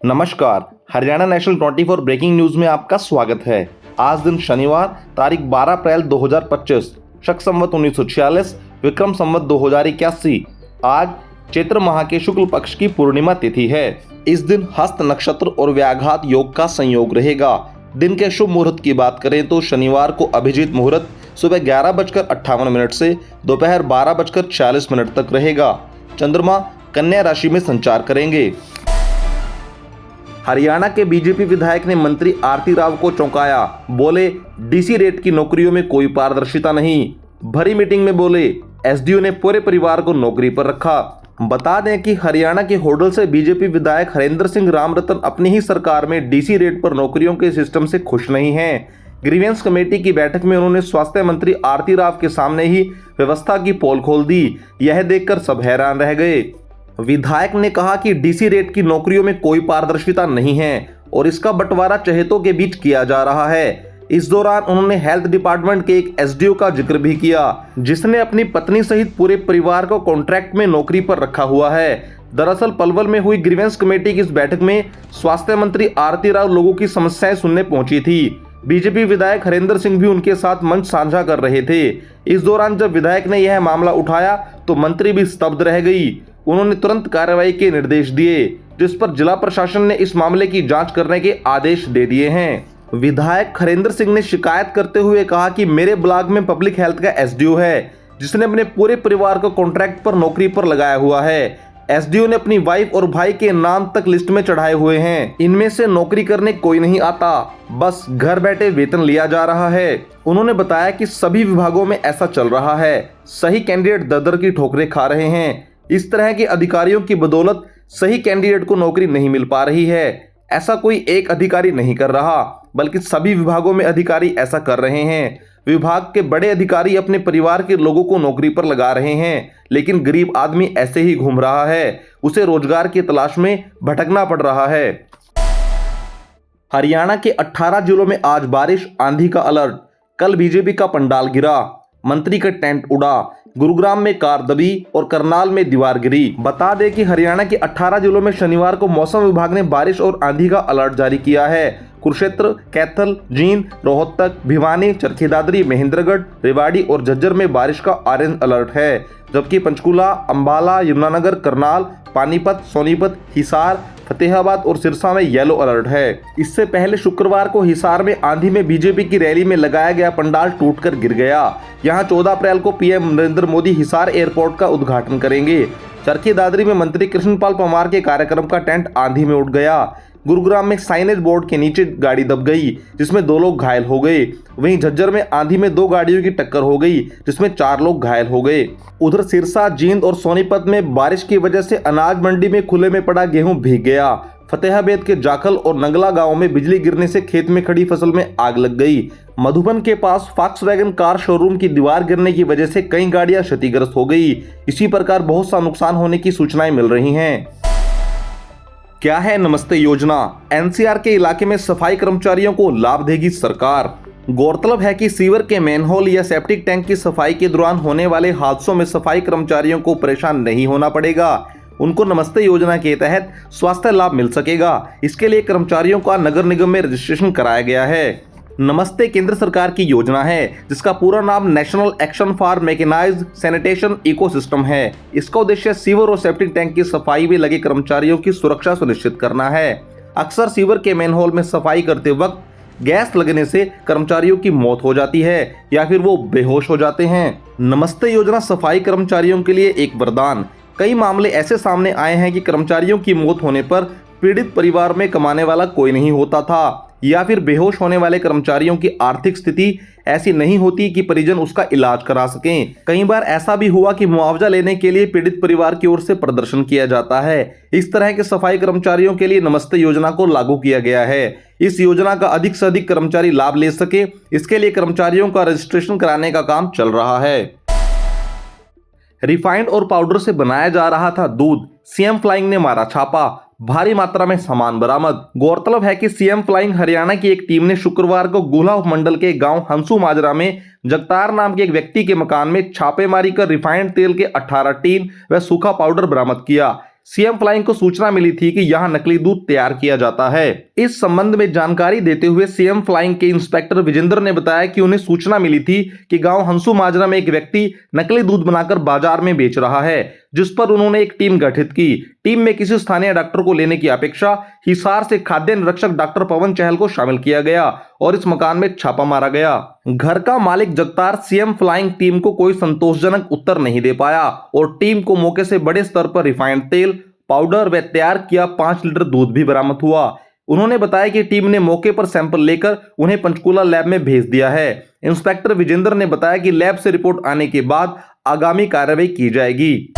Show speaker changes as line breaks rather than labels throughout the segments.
नमस्कार, Haryana national 24 breaking news में आपका स्वागत है। आज दिन शनिवार तारीख 12 अप्रैल 2025, शक संवत 1946, विक्रम संवत 2081। आज चैत्र माह के शुक्ल पक्ष की पूर्णिमा तिथि है। इस दिन हस्त नक्षत्र और व्याघात योग का संयोग रहेगा। दिन के शुभ मुहूर्त की बात करें तो शनिवार को अभिजीत मुहूर्त सुबह 11:58 से दोपहर 12:46 तक रहेगा। चंद्रमा कन्या राशि में संचार करेंगे। हरियाणा के बीजेपी विधायक ने मंत्री आरती राव को चौंकाया। बोले, डीसी रेट की नौकरियों में कोई पारदर्शिता नहीं। भरी मीटिंग में बोले, एसडीओ ने पूरे परिवार को नौकरी पर रखा। बता दें कि हरियाणा के होडल से बीजेपी विधायक हरेंद्र सिंह रामरतन अपनी ही सरकार में डीसी रेट पर नौकरियों के सिस्टम से खुश नहीं हैं। ग्रीवेंस कमेटी की बैठक में उन्होंने स्वास्थ्य मंत्री आरती राव के सामने ही व्यवस्था की पोल खोल दी। यह देखकर सब हैरान रह गए। विधायक ने कहा कि डीसी रेट की नौकरियों में कोई पारदर्शिता नहीं है और इसका बंटवारा चहेतों के बीच किया जा रहा है। इस दौरान उन्होंने हेल्थ डिपार्टमेंट के एक एसडीओ का जिक्र भी किया, जिसने अपनी पत्नी सहित पूरे परिवार को कॉन्ट्रैक्ट में नौकरी पर रखा हुआ है। दरअसल पलवल में हुई ग्रीवेंस कमेटी की इस बैठक में स्वास्थ्य मंत्री आरती राव लोगों की समस्याएं सुनने पहुंची थी। बीजेपी विधायक हरेंद्र सिंह भी उनके साथ मंच साझा कर रहे थे। इस दौरान जब विधायक ने यह मामला उठाया तो मंत्री भी स्तब्ध रह गई। उन्होंने तुरंत कार्रवाई के निर्देश दिए, जिस पर जिला प्रशासन ने इस मामले की जांच करने के आदेश दे दिए हैं। विधायक हरेंद्र सिंह ने शिकायत करते हुए कहा कि मेरे ब्लॉक में पब्लिक हेल्थ का एसडीओ है, जिसने अपने पूरे परिवार को कॉन्ट्रैक्ट पर नौकरी पर लगाया हुआ है। एसडीओ ने अपनी वाइफ और भाई के नाम तक लिस्ट में चढ़ाए हुए हैं। इनमें से नौकरी करने कोई नहीं आता, बस घर बैठे वेतन लिया जा रहा है। उन्होंने बताया कि सभी विभागों में ऐसा चल रहा है। सही कैंडिडेट दर की ठोकरें खा रहे हैं। इस तरह के अधिकारियों की बदौलत सही कैंडिडेट को नौकरी नहीं मिल पा रही है। ऐसा कोई एक अधिकारी नहीं कर रहा, बल्कि सभी विभागों में अधिकारी ऐसा कर रहे हैं। विभाग के बड़े अधिकारी अपने परिवार के लोगों को नौकरी पर लगा रहे हैं, लेकिन गरीब आदमी ऐसे ही घूम रहा है। उसे रोजगार की तलाश में भटकना पड़ रहा है। हरियाणा के 18 जिलों में आज बारिश, आंधी का अलर्ट। कल बीजेपी का पंडाल गिरा, मंत्री का टेंट उड़ा। गुरुग्राम में कार दबी और करनाल में दीवार गिरी। बता दें कि हरियाणा के 18 जिलों में शनिवार को मौसम विभाग ने बारिश और आंधी का अलर्ट जारी किया है। कुरुक्षेत्र, कैथल, जींद, रोहतक, भिवानी, चरखी दादरी, महेंद्रगढ़, रेवाड़ी और झज्जर में बारिश का ऑरेंज अलर्ट है, जबकि पंचकुला, अंबाला, यमुनानगर, करनाल, पानीपत, सोनीपत, हिसार, फतेहाबाद और सिरसा में येलो अलर्ट है। इससे पहले शुक्रवार को हिसार में आंधी में बीजेपी की रैली में लगाया गया पंडाल टूटकर गिर गया। यहां 14 अप्रैल को पीएम नरेंद्र मोदी हिसार एयरपोर्ट का उद्घाटन करेंगे। चरखी दादरी में मंत्री कृष्णपाल परमार के कार्यक्रम का टेंट आंधी में उड़ गया। गुरुग्राम में साइनेज बोर्ड के नीचे गाड़ी दब गई, जिसमें 2 लोग घायल हो गए। वहीं झज्जर में आंधी में 2 गाड़ियों की टक्कर हो गई, जिसमें 4 लोग घायल हो गए। उधर सिरसा, जींद और सोनीपत में बारिश की वजह से अनाज मंडी में खुले में पड़ा गेहूं भीग गया। फतेहाबाद के जाखल और नंगला गांव में बिजली गिरने से खेत में खड़ी फसल में आग लग गई। मधुबन के पास फॉक्सवैगन कार शोरूम की दीवार गिरने की वजह से कई गाड़ियां क्षतिग्रस्त हो गई। इसी प्रकार बहुत सा नुकसान होने की सूचनाएं मिल रही हैं। क्या है नमस्ते योजना? एनसीआर के इलाके में सफाई कर्मचारियों को लाभ देगी सरकार। गौरतलब है कि सीवर के मैनहोल या सेप्टिक टैंक की सफाई के दौरान होने वाले हादसों में सफाई कर्मचारियों को परेशान नहीं होना पड़ेगा। उनको नमस्ते योजना के तहत स्वास्थ्य लाभ मिल सकेगा। इसके लिए कर्मचारियों का नगर निगम में रजिस्ट्रेशन कराया गया है। नमस्ते केंद्र सरकार की योजना है, जिसका पूरा नाम national action for mechanised sanitation ecosystem है। इसका उद्देश्य सीवर और सेप्टिक टैंक की सफाई में लगे कर्मचारियों की सुरक्षा सुनिश्चित करना है। अक्सर सीवर के मैनहोल में सफाई करते वक्त गैस लगने से कर्मचारियों की मौत हो जाती है या फिर वो बेहोश हो जाते हैं। नमस्ते योजना सफाई कर्मचारियों के लिए एक वरदान। कई मामले ऐसे सामने आए हैं कि कर्मचारियों की मौत होने पर पीड़ित परिवार में कमाने वाला कोई नहीं होता था, या फिर बेहोश होने वाले कर्मचारियों की आर्थिक स्थिति ऐसी नहीं होती कि परिजन उसका इलाज करा सकें। कई बार ऐसा भी हुआ कि मुआवजा लेने के लिए पीड़ित परिवार की ओर से प्रदर्शन किया जाता है। इस तरह के सफाई कर्मचारियों के लिए नमस्ते योजना को लागू किया गया है। इस योजना का अधिक से अधिक कर्मचारी लाभ ले सके, इसके लिए कर्मचारियों का रजिस्ट्रेशन कराने का काम चल रहा है। रिफाइंड और पाउडर से बनाया जा रहा था दूध, सीएम फ्लाइंग ने मारा छापा। भारी मात्रा में सामान बरामद। गौरतलब है कि सीएम फ्लाइंग हरियाणा की एक टीम ने शुक्रवार को गुला उपमंडल के गांव हंसू माजरा में जगतार नाम के एक व्यक्ति के मकान में छापेमारी कर रिफाइंड तेल के 18 टीन व सूखा पाउडर बरामद किया। सीएम फ्लाइंग को सूचना मिली थी कि यहां नकली दूध तैयार किया जाता है। इस संबंध में जानकारी देते हुए सीएम फ्लाइंग के इंस्पेक्टर विजेंद्र ने बताया कि उन्हें सूचना मिली थी कि गांव हंसू माजरा में एक व्यक्ति नकली दूध बनाकर बाजार में बेच रहा है, जिस पर उन्होंने एक टीम गठित की। टीम में किसी स्थानीय डॉक्टर को लेने की अपेक्षा हिसार से खाद्य निरीक्षक डॉक्टर पवन चहल को शामिल किया गया और इस मकान में छापा मारा गया। घर का मालिक जगतार सीएम फ्लाइंग टीम को कोई संतोषजनक उत्तर नहीं दे पाया और टीम को मौके से बड़े स्तर पर रिफाइंड तेल, पाउडर व तैयार किया 5 लीटर दूध भी बरामद हुआ। उन्होंने बताया कि टीम ने मौके पर सैंपल लेकर उन्हें पंचकूला लैब में भेज दिया है। इंस्पेक्टर विजेंद्र ने बताया कि लैब से रिपोर्ट आने के बाद आगामी कार्रवाई की जाएगी।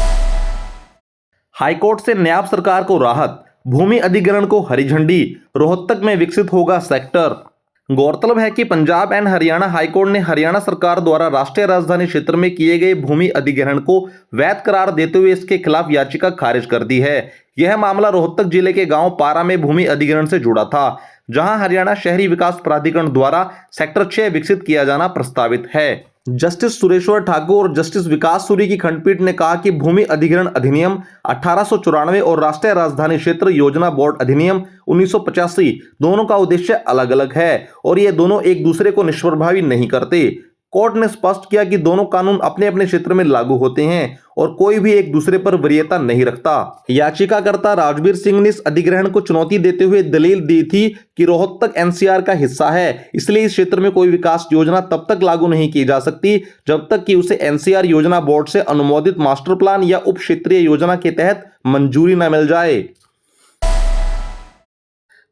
हाईकोर्ट से नायब सरकार को राहत, भूमि अधिग्रहण को हरी झंडी, रोहतक में विकसित होगा सेक्टर। गौरतलब है कि पंजाब एंड हरियाणा हाईकोर्ट ने हरियाणा सरकार द्वारा राष्ट्रीय राजधानी क्षेत्र में किए गए भूमि अधिग्रहण को वैध करार देते हुए इसके खिलाफ याचिका खारिज कर दी है। यह मामला रोहतक जिले के गांव पारा में भूमि अधिग्रहण से जुड़ा था, जहां हरियाणा शहरी विकास प्राधिकरण द्वारा सेक्टर 6 विकसित किया जाना प्रस्तावित है। जस्टिस सुरेश्वर ठाकुर और जस्टिस विकास सूरी की खंडपीठ ने कहा कि भूमि अधिग्रहण अधिनियम 1894 और राष्ट्रीय राजधानी क्षेत्र योजना बोर्ड अधिनियम 1985 दोनों का उद्देश्य अलग अलग है और ये दोनों एक दूसरे को निष्प्रभावी नहीं करते। कोर्ट ने स्पष्ट किया कि दोनों कानून अपने अपने क्षेत्र में लागू होते हैं और कोई भी एक दूसरे पर वरीयता नहीं रखता। याचिकाकर्ता राजवीर सिंह ने इस अधिग्रहण को चुनौती देते हुए दलील दी थी कि रोहतक एनसीआर का हिस्सा है, इसलिए इस क्षेत्र में कोई विकास योजना तब तक लागू नहीं की जा सकती जब तक कि उसे एनसीआर योजना बोर्ड से अनुमोदित मास्टर प्लान या उप क्षेत्रीय योजना के तहत मंजूरी न मिल जाए।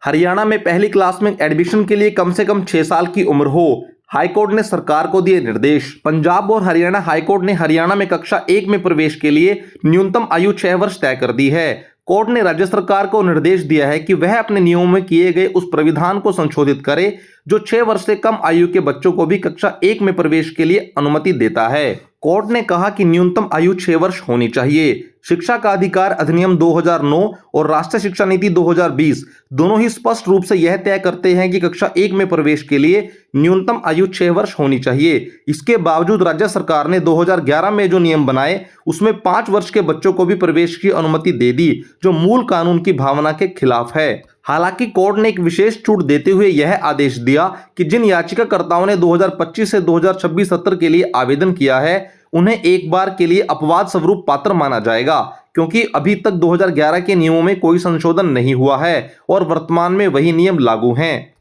हरियाणा में पहली क्लास में एडमिशन के लिए कम से कम 6 साल की उम्र हो, हाईकोर्ट ने सरकार को दिए निर्देश। पंजाब और हरियाणा हाईकोर्ट ने हरियाणा में कक्षा 1 में प्रवेश के लिए न्यूनतम आयु 6 वर्ष तय कर दी है। कोर्ट ने राज्य सरकार को निर्देश दिया है कि वह अपने नियमों में किए गए उस प्राविधान को संशोधित करे जो 6 वर्ष से कम आयु के बच्चों को भी कक्षा 1 में प्रवेश के लिए अनुमति देता है। कोर्ट ने कहा कि न्यूनतम आयु 6 वर्ष होनी चाहिए। शिक्षा का अधिकार अधिनियम 2009 और राष्ट्रीय शिक्षा नीति 2020 दोनों ही स्पष्ट रूप से यह तय करते हैं कि कक्षा 1 में प्रवेश के लिए न्यूनतम आयु 6 वर्ष होनी चाहिए। इसके बावजूद राज्य सरकार ने 2011 में जो नियम बनाए उसमें 5 वर्ष के बच्चों को भी प्रवेश की अनुमति दे दी, जो मूल कानून की भावना के खिलाफ है। हालांकि कोर्ट ने एक विशेष छूट देते हुए यह आदेश दिया कि जिन याचिकाकर्ताओं ने 2025 से 2026 सत्र के लिए आवेदन किया है उन्हें एक बार के लिए अपवाद स्वरूप पात्र माना जाएगा, क्योंकि अभी तक 2011 के नियमों में कोई संशोधन नहीं हुआ है और वर्तमान में वही नियम लागू हैं।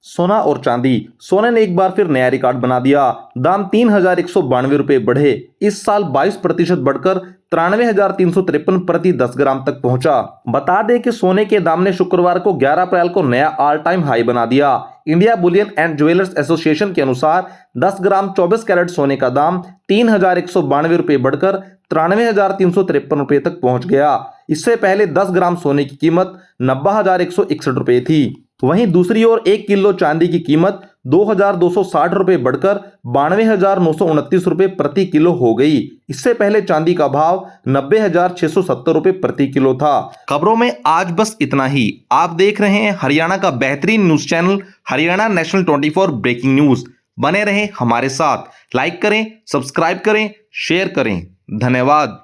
सोना और चांदी, सोने ने एक बार फिर नया रिकॉर्ड बना दिया। दाम 3,192 रुपए बढ़े। इस साल 22% बढ़कर 93,353 प्रति 10 ग्राम तक पहुंचा। बता दें कि सोने के दाम ने शुक्रवार को 11 अप्रैल को नया ऑल टाइम हाई बना दिया। India Boolean and jewellers association के अनुसार 10 ग्राम 24 कैरेट सोने का दाम 3,192 रुपए बढ़कर 93,353 रुपए तक पहुंच गया। इससे पहले 10 ग्राम सोने की कीमत 90,161 रुपए थी। वहीं दूसरी ओर 1 किलो चांदी की कीमत 2,260 रुपए बढ़कर 92,929 रुपए प्रति किलो हो गई। इससे पहले चांदी का भाव 90,670 रुपए प्रति किलो था। खबरों में आज बस इतना ही। आप देख रहे हैं हरियाणा का बेहतरीन news channel Haryana national 24 breaking news. बने रहें हमारे साथ। लाइक करें, सब्सक्राइब करें, शेयर करें। धन्यवाद।